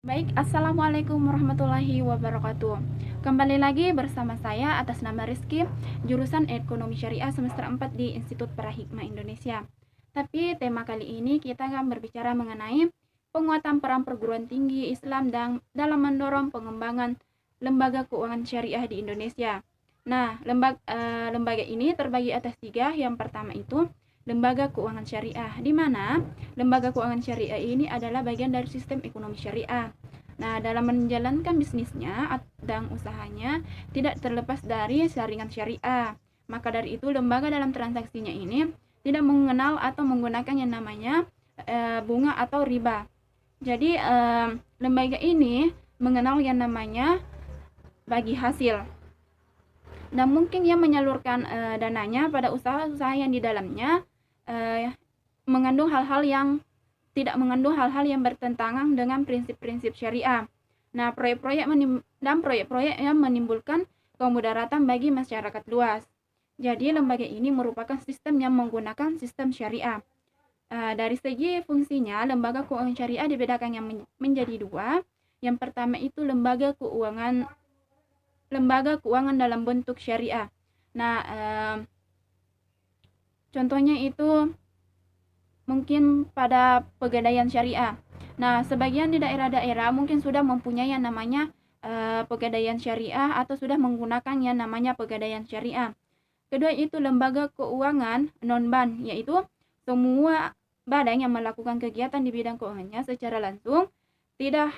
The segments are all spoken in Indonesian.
Baik, Assalamualaikum warahmatullahi wabarakatuh. Kembali lagi bersama saya atas nama Rizky, jurusan Ekonomi Syariah semester 4 di Institut Parahikmah Indonesia. Tapi tema kali ini kita akan berbicara mengenai penguatan peran perguruan tinggi Islam dalam mendorong pengembangan lembaga keuangan syariah di Indonesia. Nah, lembaga ini terbagi atas tiga. Yang pertama itu lembaga keuangan syariah, di mana lembaga keuangan syariah ini adalah bagian dari sistem ekonomi syariah. Nah, dalam menjalankan bisnisnya dan usahanya tidak terlepas dari saringan syariah. Maka dari itu, lembaga dalam transaksinya ini tidak mengenal atau menggunakan yang namanya bunga atau riba. Jadi, lembaga ini mengenal yang namanya bagi hasil. Dan mungkin ia menyalurkan dananya pada usaha-usaha yang di dalamnya mengandung hal-hal yang tidak mengandung hal-hal yang bertentangan dengan prinsip-prinsip syariah. Nah, proyek-proyek yang menimbulkan kemudaratan bagi masyarakat luas. Jadi, lembaga ini merupakan sistem yang menggunakan sistem syariah. Dari segi fungsinya, lembaga keuangan syariah dibedakan yang menjadi dua. Yang pertama itu lembaga keuangan dalam bentuk syariah. Nah, contohnya itu mungkin pada pegadaian syariah. Nah, sebagian di daerah-daerah mungkin sudah mempunyai yang namanya pegadaian syariah atau sudah menggunakan yang namanya pegadaian syariah. Kedua itu lembaga keuangan non-bank, yaitu semua badan yang melakukan kegiatan di bidang keuangannya secara langsung tidak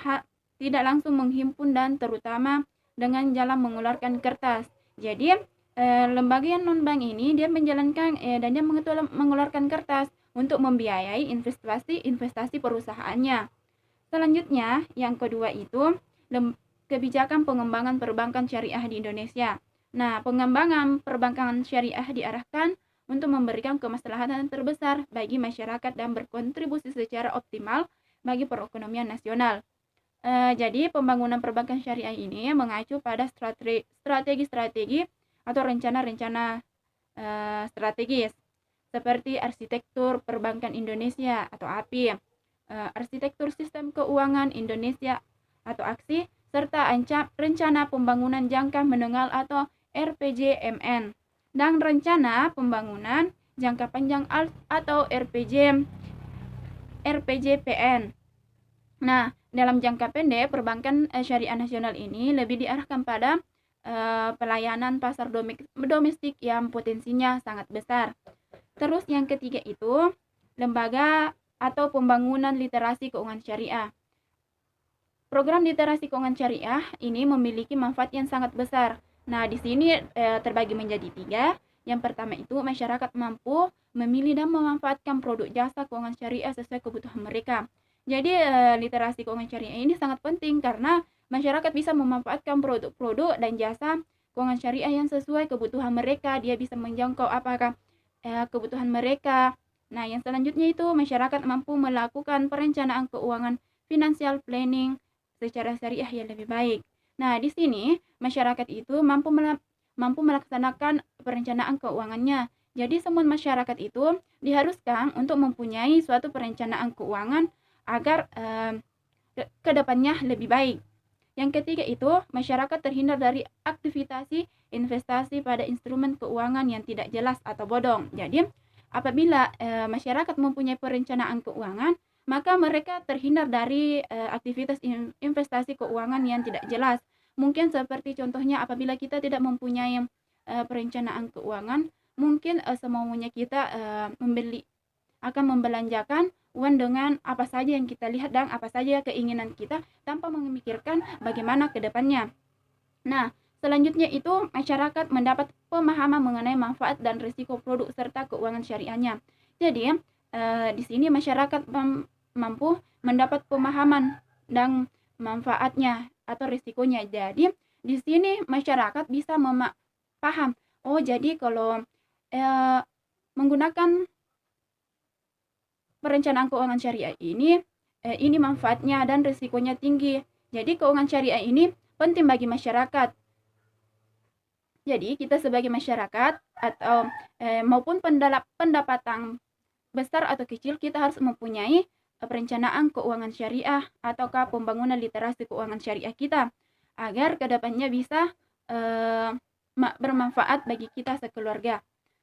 langsung menghimpun dan terutama dengan jalan mengeluarkan kertas. Jadi lembaga yang non-bank ini dia menjalankan dan dia mengeluarkan kertas untuk membiayai investasi perusahaannya. Selanjutnya, yang kedua itu kebijakan pengembangan perbankan syariah di Indonesia. Nah, pengembangan perbankan syariah diarahkan untuk memberikan kemaslahatan terbesar bagi masyarakat dan berkontribusi secara optimal bagi perekonomian nasional. Jadi, pembangunan perbankan syariah ini mengacu pada strategi-strategi atau rencana-rencana strategis seperti arsitektur perbankan Indonesia atau API, arsitektur sistem keuangan Indonesia atau AKSI, serta rencana pembangunan jangka menengah atau RPJMN, dan rencana pembangunan jangka panjang atau RPJPN. Nah, dalam jangka pendek, perbankan syariah nasional ini lebih diarahkan pada pelayanan pasar domestik yang potensinya sangat besar. Terus yang ketiga itu lembaga atau pembangunan literasi keuangan syariah. Program literasi keuangan syariah ini memiliki manfaat yang sangat besar. Nah, di sini terbagi menjadi tiga. Yang pertama itu masyarakat mampu memilih dan memanfaatkan produk jasa keuangan syariah sesuai kebutuhan mereka. Jadi literasi keuangan syariah ini sangat penting karena masyarakat bisa memanfaatkan produk-produk dan jasa keuangan syariah yang sesuai kebutuhan mereka. Dia bisa menjangkau apakah kebutuhan mereka. Nah, yang selanjutnya itu masyarakat mampu melakukan perencanaan keuangan financial planning secara syariah yang lebih baik. Nah, di sini masyarakat itu mampu melaksanakan perencanaan keuangannya. Jadi semua masyarakat itu diharuskan untuk mempunyai suatu perencanaan keuangan agar kedepannya lebih baik. Yang ketiga itu, masyarakat terhindar dari aktivitas investasi pada instrumen keuangan yang tidak jelas atau bodong. Jadi, apabila masyarakat mempunyai perencanaan keuangan, maka mereka terhindar dari aktivitas investasi keuangan yang tidak jelas. Mungkin seperti contohnya apabila kita tidak mempunyai perencanaan keuangan, mungkin semaunya kita akan membelanjakan uang dengan apa saja yang kita lihat dan apa saja keinginan kita tanpa memikirkan bagaimana ke depannya. Nah, selanjutnya itu masyarakat mendapat pemahaman mengenai manfaat dan risiko produk serta keuangan syariahnya. Jadi, di sini masyarakat mampu mendapat pemahaman dan manfaatnya atau risikonya. Jadi, di sini masyarakat bisa paham, oh jadi kalau menggunakan perencanaan keuangan syariah ini manfaatnya dan risikonya tinggi. Jadi keuangan syariah ini penting bagi masyarakat. Jadi kita sebagai masyarakat atau maupun pendapatan besar atau kecil, kita harus mempunyai perencanaan keuangan syariah ataukah pembangunan literasi keuangan syariah kita agar kedepannya bisa eh, bermanfaat bagi kita sekeluarga.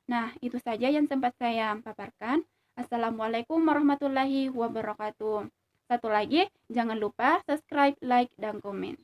Nah, itu saja yang sempat saya paparkan. Assalamualaikum warahmatullahi wabarakatuh. Satu lagi, jangan lupa subscribe, like, dan komen.